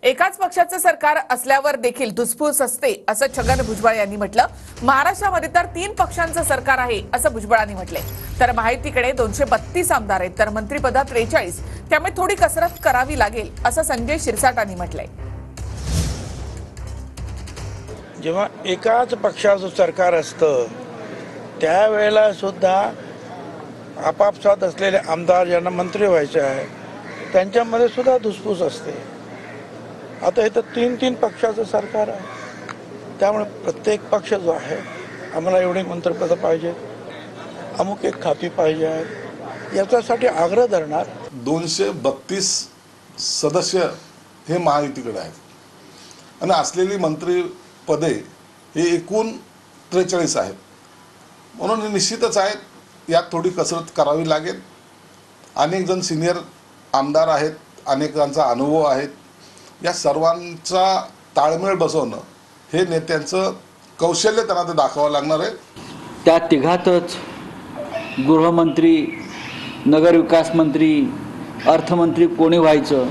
एकाच पक्षाचं सरकार असल्यावर देखील धुसफूस असते असं छगन भुजबळ यांनी म्हटलं। महाराष्ट्रामध्ये तर 3 पक्षांचं सरकार आहे असं भुजबळांनी म्हटलंय। तर महायुतीकडे 232 आमदार आहेत तर मंत्रिपद 43, त्यामुळे थोडी कसरत करावी लागेल असं संजय शिरसाटांनी म्हटलंय। जेव्हा एकाच पक्षाचं सरकार असतं त्यावेळेला सुद्धा आपापसात असलेले आमदार ज्यांना मंत्री व्हायचे आहे त्यांच्यामध्ये सुद्धा धुसफूस असते। आता इथं 3 पक्षाचं सरकार आहे, त्यामुळे प्रत्येक पक्ष जो आहे आम्हाला एवढी मंत्रिपदं पाहिजे, अमुक एक खाती पाहिजे आहेत, याच्यासाठी आग्रह धरणार। 232 सदस्य हे महायुतीकडे आहेत आणि असलेली मंत्रिपदे हे एकूण 43 आहेत, म्हणून हे निश्चितच आहेत, यात थोडी कसरत करावी लागेल। अनेक जण सिनियर आमदार आहेत, अनेकांचा अनुभव आहेत, या सर्वांचा ताळमेळ बसवणं हे नेत्यांचं कौशल्य त्यांना ते दाखवावं लागणार आहे। त्या तिघातच गृहमंत्री, नगरविकास मंत्री, अर्थमंत्री कोणी व्हायचं,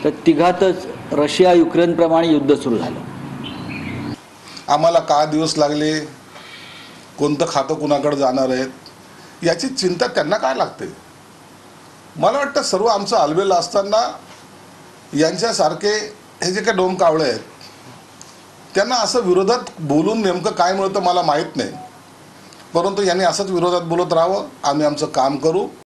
तर तिघातच रशिया युक्रेन प्रमाणे युद्ध सुरू झालं। आम्हाला काय दिवस लागले, कोणतं खातं कुणाकडे जाणार आहेत, याची चिंता त्यांना काय लागते। मला वाटतं सर्व आमचं आलबेल असताना यांच्यासारखे हे जे काही डोमकावळे आहेत त्यांना असं विरोधात बोलून नेमकं काय मिळतं मला माहीत नाही, परंतु यांनी असंच विरोधात बोलत राहावं, आम्ही आमचं काम करू।